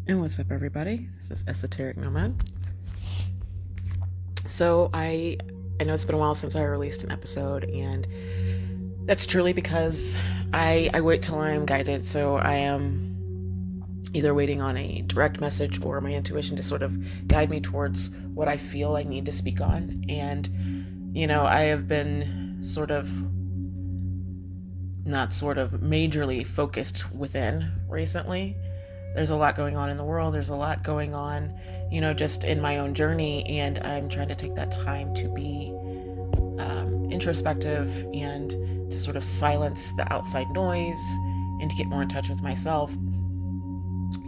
And what's up, everybody? This is Esoteric Nomad. So I know it's been a while since I released an episode, and that's truly because I wait till I'm guided. So I am either waiting on a direct message or my intuition to sort of guide me towards what I feel I need to speak on. And I have been not majorly focused within recently. There's a lot going on in the world. There's a lot going on, just in my own journey. And I'm trying to take that time to be introspective and to sort of silence the outside noise and to get more in touch with myself.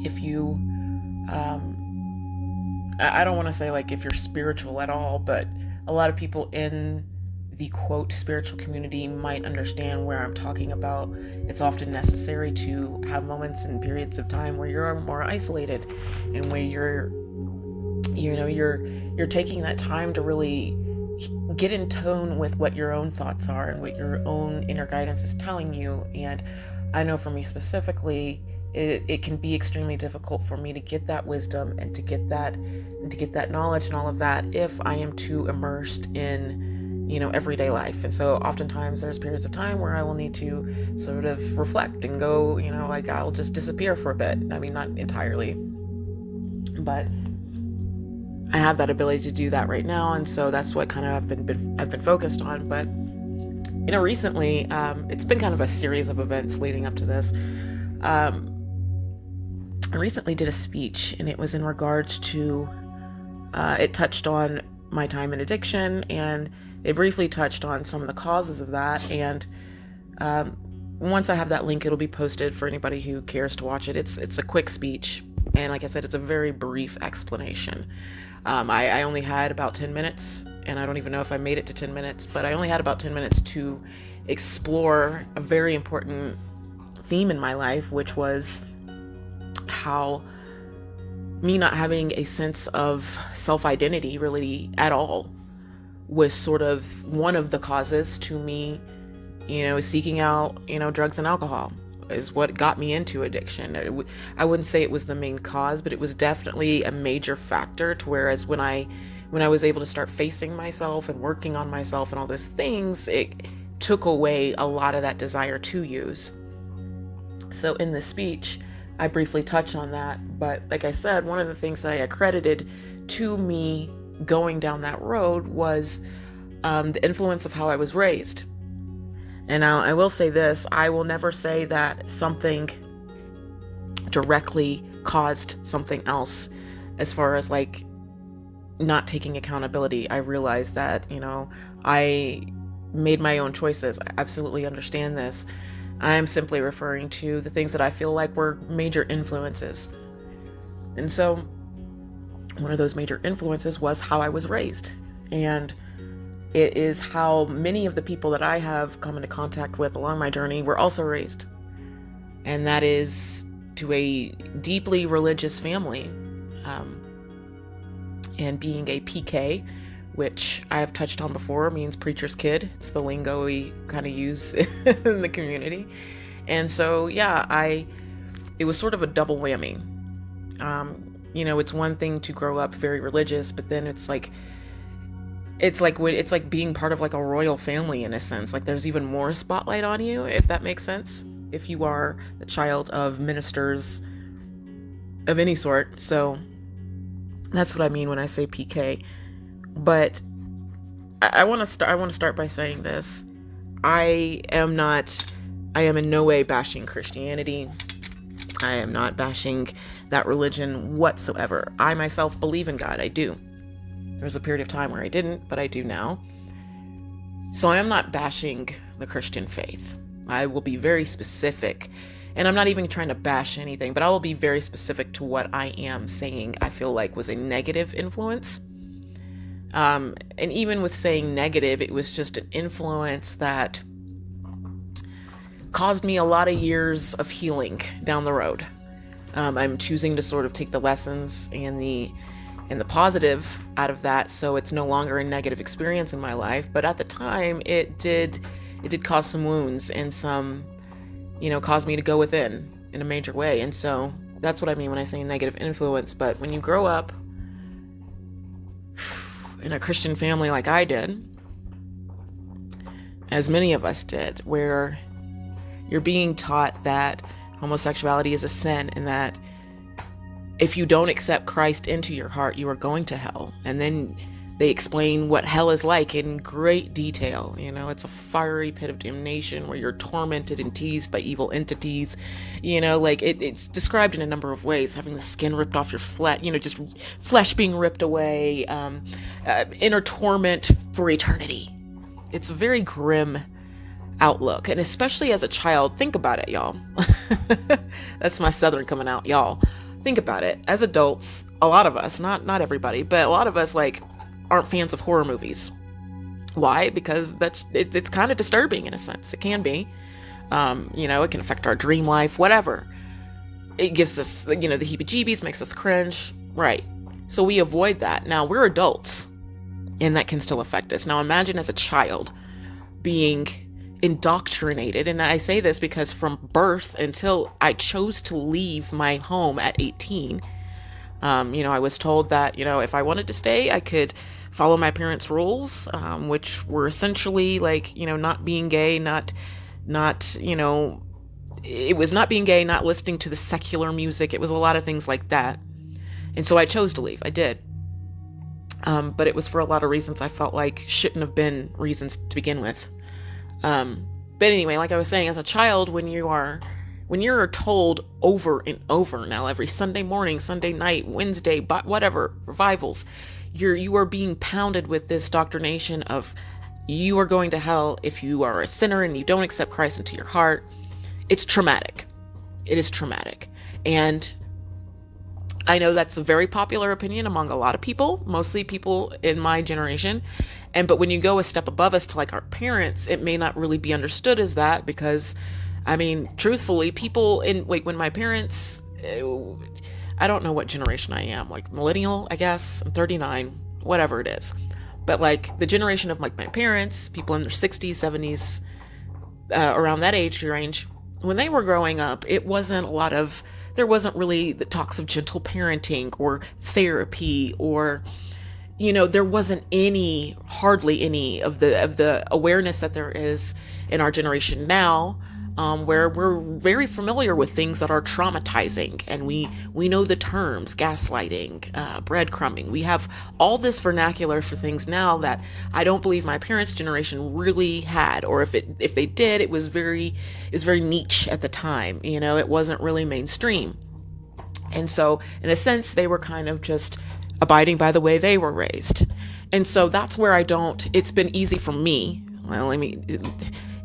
If you, I don't want to say like if you're spiritual at all, but a lot of people in the quote spiritual community might understand where I'm talking about. It's often necessary to have moments and periods of time where you're more isolated and where you're taking that time to really get in tone with what your own thoughts are and what your own inner guidance is telling you. And I know for me specifically, it can be extremely difficult for me to get that wisdom and to get that knowledge and all of that if I am too immersed in everyday life. And so oftentimes there's periods of time where I will need to sort of reflect and go, like I'll just disappear for a bit. I mean, not entirely, but I have that ability to do that right now. And so that's what kind of I've been focused on. But, recently, it's been kind of a series of events leading up to this. I recently did a speech, and it was in regards to, it touched on my time in addiction, and it briefly touched on some of the causes of that. And once I have that link, it'll be posted for anybody who cares to watch it. It's a quick speech, and like I said, it's a very brief explanation. I only had about 10 minutes, and I don't even know if I made it to 10 minutes, but I only had about 10 minutes to explore a very important theme in my life, which was how me not having a sense of self-identity really at all was sort of one of the causes to me, seeking out, drugs and alcohol is what got me into addiction. I wouldn't say it was the main cause, but it was definitely a major factor to whereas when I was able to start facing myself and working on myself and all those things, it took away a lot of that desire to use. So in this speech, I briefly touched on that, but like I said, one of the things that I accredited to me going down that road was the influence of how I was raised. And now I will say this, I will never say that something directly caused something else as far as like not taking accountability. I realized that, I made my own choices. I absolutely understand this. I'm simply referring to the things that I feel like were major influences. And so one of those major influences was how I was raised. And it is how many of the people that I have come into contact with along my journey were also raised. And that is to a deeply religious family. And being a PK, which I have touched on before, means preacher's kid. It's the lingo we kind of use in the community. And so, it was sort of a double whammy. It's one thing to grow up very religious, but then it's like being part of like a royal family in a sense. Like there's even more spotlight on you, if that makes sense, if you are the child of ministers of any sort. So that's what I mean when I say PK. But I want to start by saying this. I am in no way bashing Christianity. I am not bashing that religion whatsoever. I myself believe in God. I do. There was a period of time where I didn't, but I do now. So I am not bashing the Christian faith. I will be very specific, and I'm not even trying to bash anything, but I will be very specific to what I am saying I feel like was a negative influence. And even with saying negative, it was just an influence that caused me a lot of years of healing down the road. I'm choosing to sort of take the lessons and the positive out of that, so it's no longer a negative experience in my life. But at the time, it did cause some wounds and some, caused me to go within in a major way. And so That's what I mean when I say negative influence. But when you grow up in a Christian family like I did, as many of us did, where you're being taught that homosexuality is a sin and that if you don't accept Christ into your heart, you are going to hell. And then they explain what hell is like in great detail. You know, it's a fiery pit of damnation where you're tormented and teased by evil entities. You know, like it's described in a number of ways, having the skin ripped off your flesh, you know, just flesh being ripped away, inner torment for eternity. It's a very grim outlook. And especially as a child, think about it, y'all. That's my Southern coming out, y'all. Think about it. As adults, a lot of us, not everybody, but a lot of us like aren't fans of horror movies. Why? Because it's kind of disturbing in a sense. It can be. You know, it can affect our dream life, whatever. It gives us, you know, the heebie-jeebies, makes us cringe. Right. So we avoid that. Now we're adults and that can still affect us. Now imagine as a child being indoctrinated, and I say this because from birth until I chose to leave my home at 18, you know, I was told that, you know, if I wanted to stay, I could follow my parents' rules, which were essentially like, you know, not being gay, not, you know, it was not being gay, not listening to the secular music. It was a lot of things like that. And so I chose to leave. I did. But it was for a lot of reasons I felt like shouldn't have been reasons to begin with. But anyway, like I was saying, as a child, when you're told over and over now, every Sunday morning, Sunday night, Wednesday, but whatever, revivals, you are being pounded with this doctrination of you are going to hell if you are a sinner and you don't accept Christ into your heart. It's traumatic. It is traumatic. And I know that's a very popular opinion among a lot of people, mostly people in my generation. But when you go a step above us to like our parents, it may not really be understood as that because, I mean, truthfully, people when my parents, I don't know what generation I am, like millennial, I guess, I'm 39, whatever it is. But like the generation of like my parents, people in their 60s, 70s, around that age range, when they were growing up, there wasn't really the talks of gentle parenting or therapy or, you know, there wasn't hardly any of the awareness that there is in our generation now, where we're very familiar with things that are traumatizing, and we know the terms gaslighting, breadcrumbing. We have all this vernacular for things now that I don't believe my parents' generation really had, or if they did, it was very niche at the time. You know, it wasn't really mainstream, and so in a sense, they were kind of just abiding by the way they were raised. And so that's where it's been easy for me. Well, let me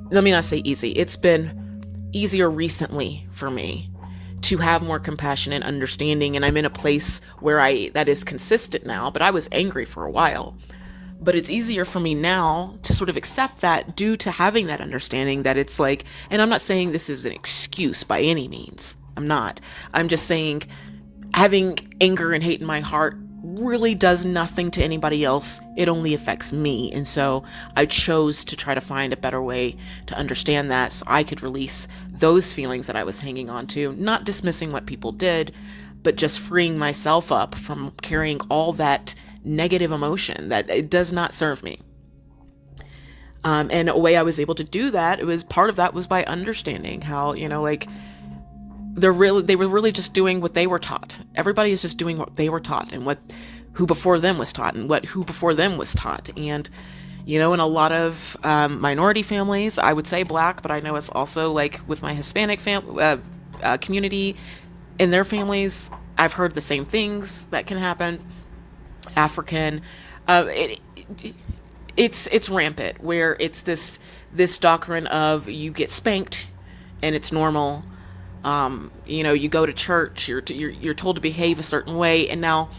not say easy. It's been easier recently for me to have more compassion and understanding. And I'm in a place where that is consistent now, but I was angry for a while. But it's easier for me now to sort of accept that due to having that understanding that it's like, and I'm not saying this is an excuse by any means. I'm not. I'm just saying having anger and hate in my heart really does nothing to anybody else. It only affects me. And so I chose to try to find a better way to understand that so I could release those feelings that I was hanging on to, not dismissing what people did, but just freeing myself up from carrying all that negative emotion that it does not serve me. And a way I was able to do that, part of that was by understanding how, you know, like they were really just doing what they were taught. Everybody is just doing what they were taught and who before them was taught and who before them was taught. And, you know, in a lot of minority families, I would say Black, but I know it's also like with my Hispanic community, in their families, I've heard the same things that can happen. African, it's rampant where it's this doctrine of you get spanked and it's normal. You know, you go to church, you're told to behave a certain way. And now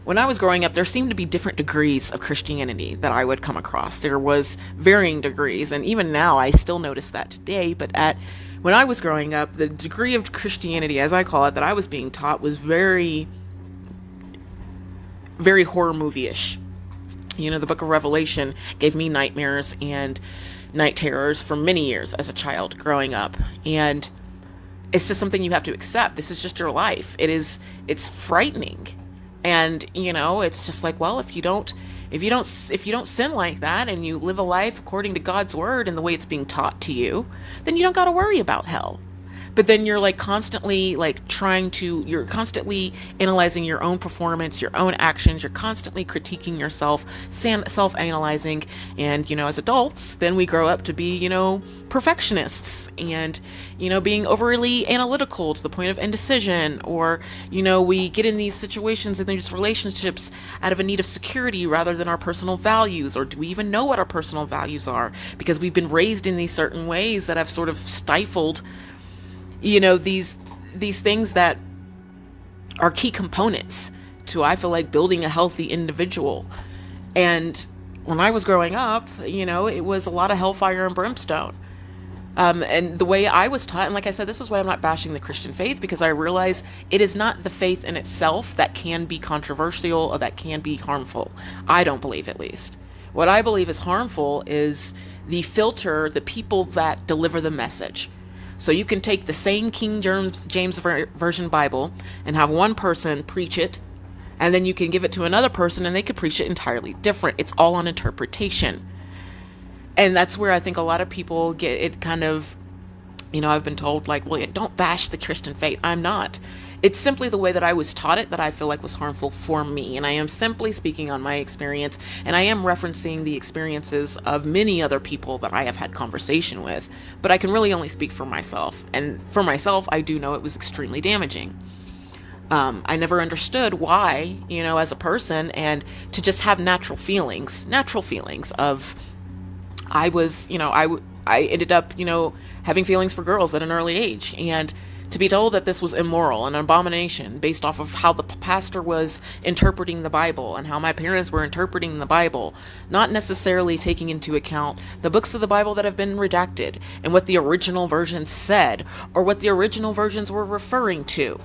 when I was growing up, there seemed to be different degrees of Christianity that I would come across. There was varying degrees. And even now I still notice that today. But when I was growing up, the degree of Christianity, as I call it, that I was being taught was very, very horror movie-ish. You know, the book of Revelation gave me nightmares and night terrors for many years as a child growing up. And It's just something you have to accept. This is just your life. It's frightening. And, it's just like, well, if you don't sin like that and you live a life according to God's word and the way it's being taught to you, then you don't got to worry about hell. But then you're like constantly like you're constantly analyzing your own performance, your own actions. You're constantly critiquing yourself, self-analyzing. And, as adults, then we grow up to be, perfectionists and, being overly analytical to the point of indecision. Or, we get in these situations and these relationships out of a need of security rather than our personal values. Or do we even know what our personal values are? Because we've been raised in these certain ways that have sort of stifled these things that are key components to, I feel like, building a healthy individual. And when I was growing up, it was a lot of hellfire and brimstone. And the way I was taught, and like I said, this is why I'm not bashing the Christian faith, because I realize it is not the faith in itself that can be controversial or that can be harmful. I don't believe, at least. What I believe is harmful is the people that deliver the message. So you can take the same King James Version Bible and have one person preach it, and then you can give it to another person and they could preach it entirely different. It's all on interpretation. And that's where I think a lot of people get it kind of, I've been told like, well, don't bash the Christian faith. I'm not. It's simply the way that I was taught it that I feel like was harmful for me. And I am simply speaking on my experience, and I am referencing the experiences of many other people that I have had conversation with, but I can really only speak for myself. And for myself, I do know it was extremely damaging. I never understood why, as a person, and to just have natural feelings of, I ended up, having feelings for girls at an early age, and to be told that this was immoral and an abomination based off of how the pastor was interpreting the Bible and how my parents were interpreting the Bible, not necessarily taking into account the books of the Bible that have been redacted and what the original versions said or what the original versions were referring to.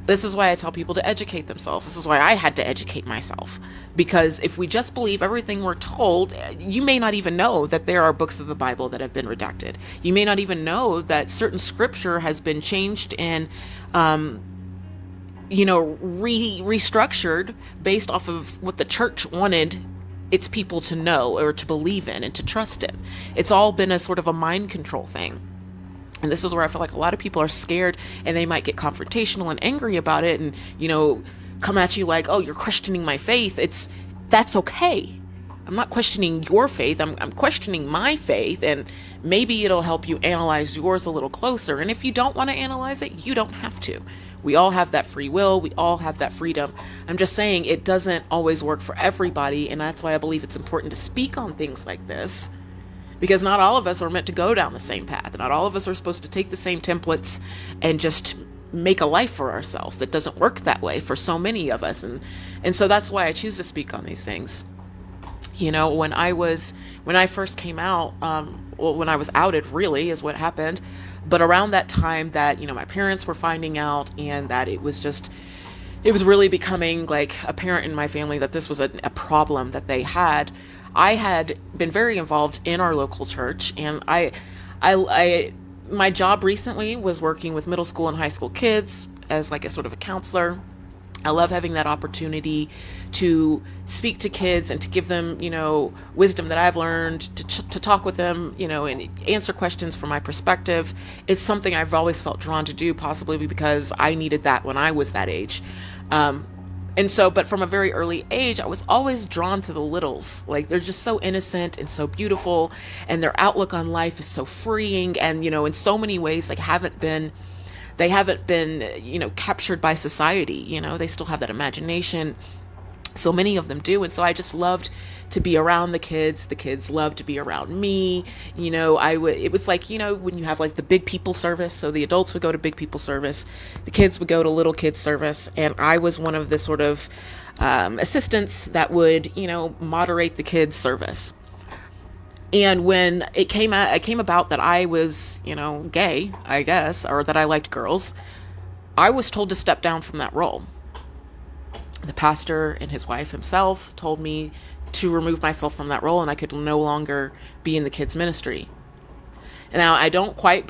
This is why I tell people to educate themselves. This is why I had to educate myself. Because if we just believe everything we're told, you may not even know that there are books of the Bible that have been redacted. You may not even know that certain scripture has been changed and, restructured based off of what the church wanted its people to know or to believe in and to trust in. It's all been a sort of a mind control thing. And this is where I feel like a lot of people are scared and they might get confrontational and angry about it and, come at you like, oh, you're questioning my faith. That's okay. I'm not questioning your faith. I'm questioning my faith, and maybe it'll help you analyze yours a little closer. And if you don't want to analyze it, you don't have to. We all have that free will. We all have that freedom. I'm just saying it doesn't always work for everybody. And that's why I believe it's important to speak on things like this. Because not all of us are meant to go down the same path. Not all of us are supposed to take the same templates and just make a life for ourselves. That doesn't work that way for so many of us. And so that's why I choose to speak on these things. When I first came out, when I was outed really is what happened. But around that time that, my parents were finding out and that it was really becoming like apparent in my family that this was a problem that they had. I had been very involved in our local church, and my job recently was working with middle school and high school kids as like a sort of a counselor. I love having that opportunity to speak to kids and to give them, wisdom that I've learned, to talk with them, and answer questions from my perspective. It's something I've always felt drawn to do, possibly because I needed that when I was that age. But from a very early age, I was always drawn to the littles. Like, they're just so innocent and so beautiful, and their outlook on life is so freeing. And, in so many ways, they haven't been, captured by society. They still have that imagination. So many of them do. And so I just loved to be around the kids. The kids loved to be around me. It was like, when you have like the big people service. So the adults would go to big people service. The kids would go to little kids service. And I was one of the sort of assistants that would, moderate the kids service. And when it came about that I was, gay, I guess, or that I liked girls, I was told to step down from that role. The pastor and his wife himself told me to remove myself from that role, and I could no longer be in the kids' ministry. Now, I don't quite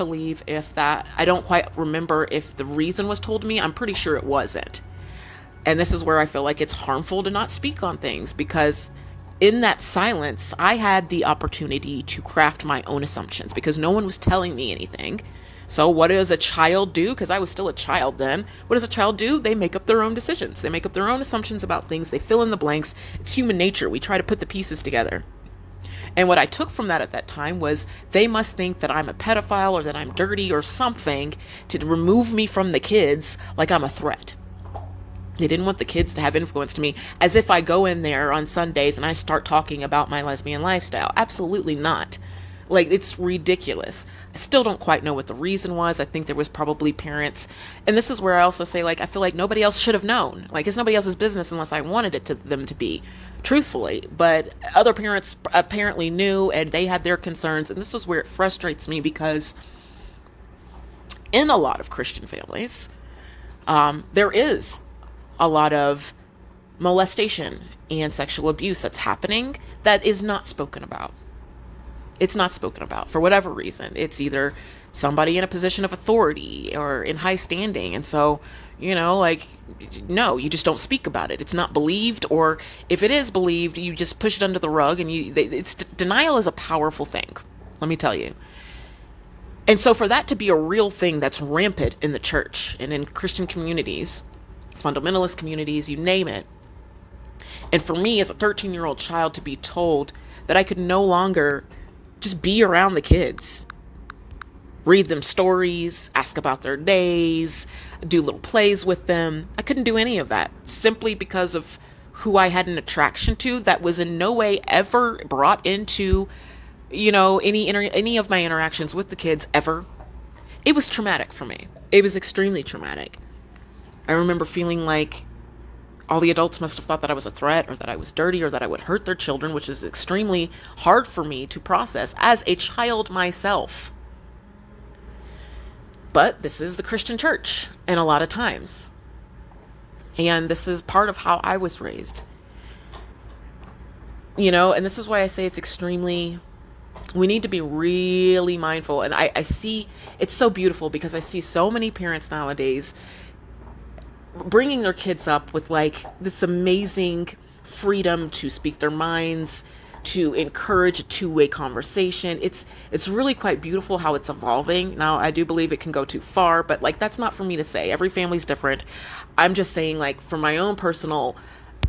remember if the reason was told to me. I'm pretty sure it wasn't. And this is where I feel like it's harmful to not speak on things, because in that silence, I had the opportunity to craft my own assumptions because no one was telling me anything. So what does a child do? Because I was still a child then. What does a child do? They make up their own decisions. They make up their own assumptions about things. They fill in the blanks. It's human nature. We try to put the pieces together. And what I took from that at that time was they must think that I'm a pedophile or that I'm dirty or something to remove me from the kids like I'm a threat. They didn't want the kids to have influence to me, as if I go in there on Sundays and I start talking about my lesbian lifestyle. Absolutely not. Like, it's ridiculous. I still don't quite know what the reason was. I think there was probably parents. And this is where I also say, like, I feel like nobody else should have known. Like, it's nobody else's business unless I wanted it to them to be, truthfully. But other parents apparently knew, and they had their concerns. And this is where it frustrates me, because in a lot of Christian families, there is a lot of molestation and sexual abuse that's happening that is not spoken about. It's not spoken about for whatever reason. It's either somebody in a position of authority or in high standing. And so, like, no, you just don't speak about it. It's not believed, or if it is believed, you just push it under the rug. And denial is a powerful thing, let me tell you. And so for that to be a real thing that's rampant in the church and in Christian communities, fundamentalist communities, you name it. And for me as a 13-year-old child to be told that I could no longer just be around the kids, read them stories, ask about their days, do little plays with them. I couldn't do any of that simply because of who I had an attraction to that was in no way ever brought into, any of my interactions with the kids ever. It was traumatic for me. It was extremely traumatic. I remember feeling like all the adults must have thought that I was a threat, or that I was dirty, or that I would hurt their children, which is extremely hard for me to process as a child myself. But this is the Christian church, and a lot of times. And this is part of how I was raised. And this is why I say we need to be really mindful. And I see, it's so beautiful because I see so many parents nowadays bringing their kids up with like this amazing freedom to speak their minds, to encourage a two-way conversation. It's really quite beautiful how it's evolving. Now, I do believe it can go too far, but like, that's not for me to say. Every family's different. I'm just saying, like, for my own personal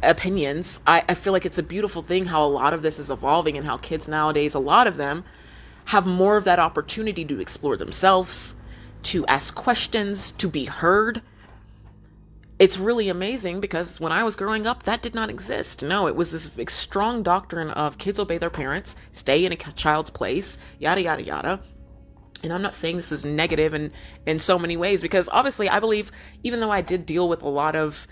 opinions, I feel like it's a beautiful thing how a lot of this is evolving, and how kids nowadays, a lot of them have more of that opportunity to explore themselves, to ask questions, to be heard. It's really amazing, because when I was growing up, that did not exist. No, it was this strong doctrine of kids obey their parents, stay in a child's place, yada, yada, yada. And I'm not saying this is negative in so many ways, because obviously I believe, even though I did deal with a lot of,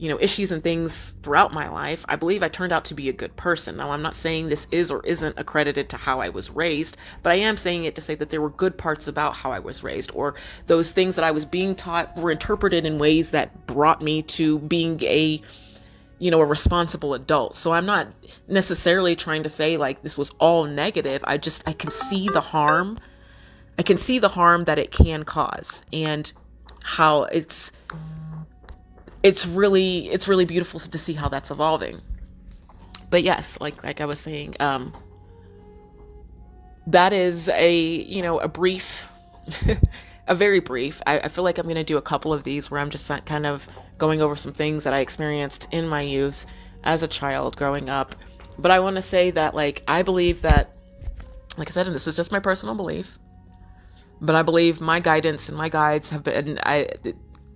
issues and things throughout my life, I believe I turned out to be a good person. Now, I'm not saying this is or isn't accredited to how I was raised, but I am saying it to say that there were good parts about how I was raised, or those things that I was being taught were interpreted in ways that brought me to being a responsible adult. So I'm not necessarily trying to say like this was all negative. I can see the harm. I can see the harm that it can cause, and how it's really beautiful to see how that's evolving. But yes, like I was saying, that is a brief, a very brief. I feel like I'm going to do a couple of these where I'm just kind of going over some things that I experienced in my youth as a child growing up. But I want to say that, like, I believe that, like I said, and this is just my personal belief, but I believe my guidance and my guides have been,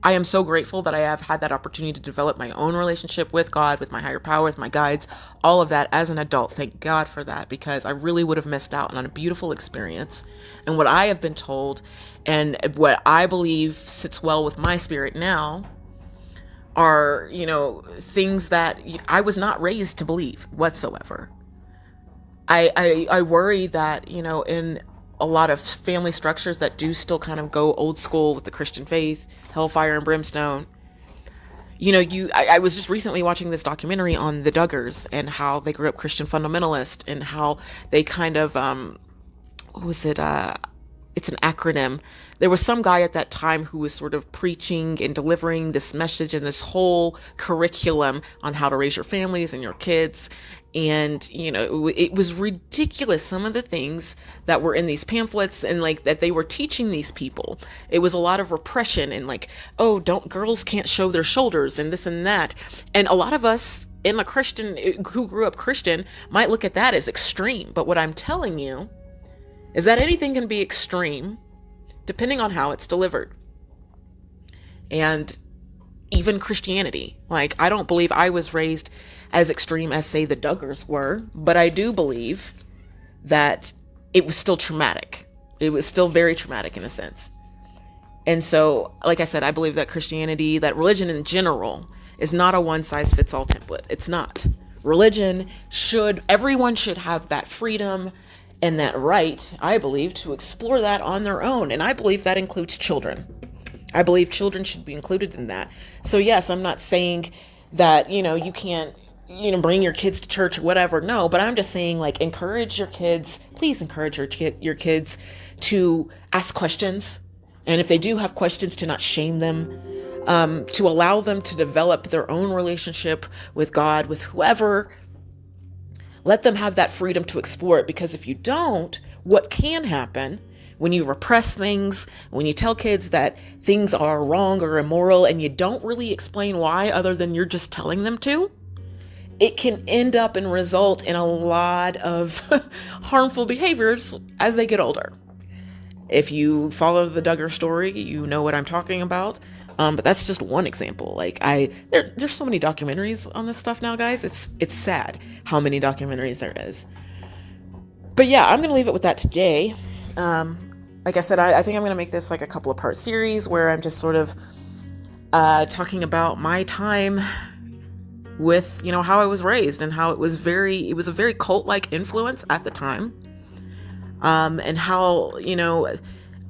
I am so grateful that I have had that opportunity to develop my own relationship with God, with my higher power, with my guides, all of that as an adult. Thank God for that, because I really would have missed out on a beautiful experience. And what I have been told, and what I believe sits well with my spirit now, are, things that I was not raised to believe whatsoever. I worry that, in a lot of family structures that do still kind of go old school with the Christian faith, hellfire and brimstone. I was just recently watching this documentary on the Duggars and how they grew up Christian fundamentalist, and how they kind of, it's an acronym. There was some guy at that time who was sort of preaching and delivering this message and this whole curriculum on how to raise your families and your kids. And, it was ridiculous. Some of the things that were in these pamphlets and like that they were teaching these people, it was a lot of repression and like, oh, girls can't show their shoulders and this and that. And a lot of us in a Christian who grew up Christian might look at that as extreme. But what I'm telling you is that anything can be extreme depending on how it's delivered. And even Christianity, like, I don't believe I was raised as extreme as, say, the Duggars were, but I do believe that it was still traumatic. It was still very traumatic in a sense. And so, like I said, I believe that Christianity, that religion in general, is not a one-size-fits-all template. It's not. Everyone should have that freedom and that right, I believe, to explore that on their own. And I believe that includes children. I believe children should be included in that. So yes, I'm not saying that, you can't, bring your kids to church or whatever. No, but I'm just saying, like, please encourage your kids to ask questions. And if they do have questions, to not shame them, to allow them to develop their own relationship with God, with whoever. Let them have that freedom to explore it, because if you don't, what can happen when you repress things, when you tell kids that things are wrong or immoral and you don't really explain why other than you're just telling them to, it can end up and result in a lot of harmful behaviors as they get older. If you follow the Duggar story, you know what I'm talking about. But that's just one example. Like there's so many documentaries on this stuff now, guys. It's sad how many documentaries there is. But yeah, I'm going to leave it with that today. Like I said, I think I'm going to make this like a couple of part series where I'm just sort of talking about my time with, how I was raised and how it was a very cult-like influence at the time. And how,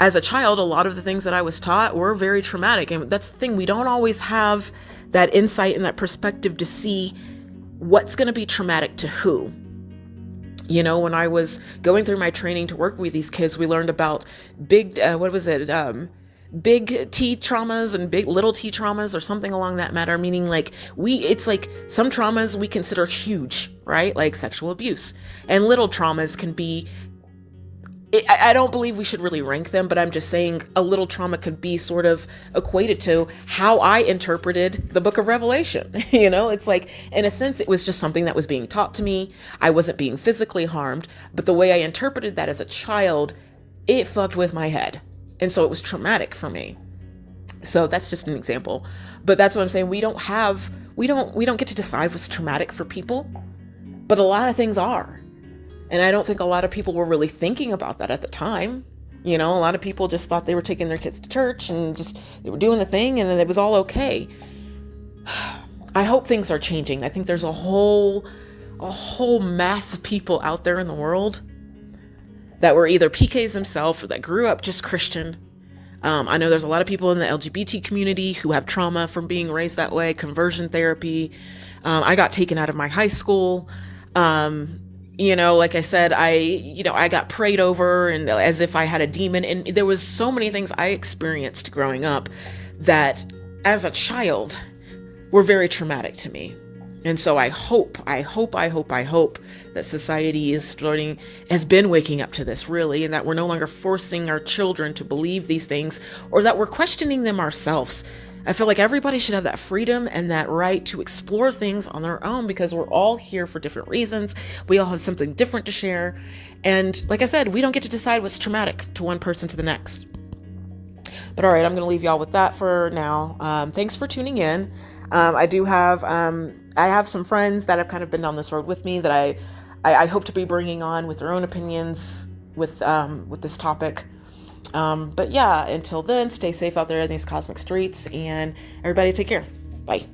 as a child, a lot of the things that I was taught were very traumatic. And that's the thing. We don't always have that insight and that perspective to see what's going to be traumatic to who. When I was going through my training to work with these kids, we learned about big T traumas and big little T traumas or something along that matter. Meaning it's like some traumas we consider huge, right? Like sexual abuse, and little traumas can be, I don't believe we should really rank them, but I'm just saying a little trauma could be sort of equated to how I interpreted the book of Revelation. It's like, in a sense, it was just something that was being taught to me. I wasn't being physically harmed, but the way I interpreted that as a child, it fucked with my head. And so it was traumatic for me. So that's just an example. But that's what I'm saying. We don't get to decide what's traumatic for people, but a lot of things are. And I don't think a lot of people were really thinking about that at the time. A lot of people just thought they were taking their kids to church and just they were doing the thing and then it was all okay. I hope things are changing. I think there's a whole mass of people out there in the world that were either PKs themselves or that grew up just Christian. I know there's a lot of people in the LGBT community who have trauma from being raised that way, conversion therapy. I got taken out of my high school. Like I said, I got prayed over and as if I had a demon. And there was so many things I experienced growing up that as a child were very traumatic to me. And so I hope that society has been waking up to this really, and that we're no longer forcing our children to believe these things or that we're questioning them ourselves. I feel like everybody should have that freedom and that right to explore things on their own because we're all here for different reasons. We all have something different to share. And like I said, we don't get to decide what's traumatic to one person to the next. But all right, I'm going to leave y'all with that for now. Thanks for tuning in. I have some friends that have kind of been down this road with me that I hope to be bringing on with their own opinions with this topic. But yeah, until then, stay safe out there in these cosmic streets and everybody take care. Bye.